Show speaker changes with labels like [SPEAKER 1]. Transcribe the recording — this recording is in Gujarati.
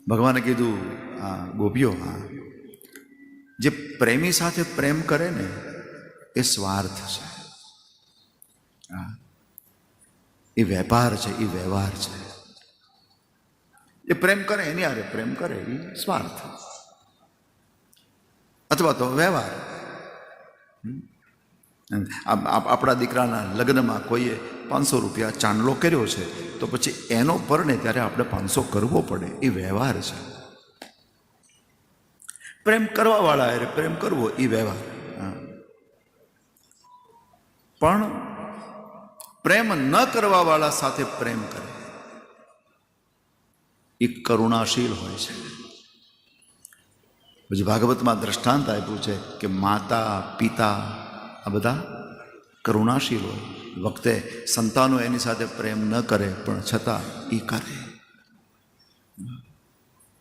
[SPEAKER 1] ભગવાને કીધું આ ગોપીઓ, હા, જે પ્રેમી સાથે પ્રેમ કરે ને એ સ્વાર્થ છે, હા, એ વેપાર છે, એ વ્યવહાર છે. એ પ્રેમ કરે એની હારે પ્રેમ કરે એ સ્વાર્થ અથવા તો વ્યવહાર. આપણા દીકરાના લગ્નમાં કોઈએ 500 રૂપિયા ચાંદલો કર્યો છે તો પછી એનો પરણે ત્યારે આપણે 500 કરવો પડે, એ વ્યવહાર છે. પ્રેમ કરવાવાળા અરે પ્રેમ કરવો એ વ્યવહાર. પણ પ્રેમ ન કરવાવાળા સાથે પ્રેમ કરે એ કરુણાશીલ હોય છે. પછી ભાગવતમાં દ્રષ્ટાંત આપ્યું છે કે માતા પિતા આ બધા કરુણાશીલ હોય, વખતે સંતાનો એની સાથે પ્રેમ ન કરે પણ છતાં એ કરે.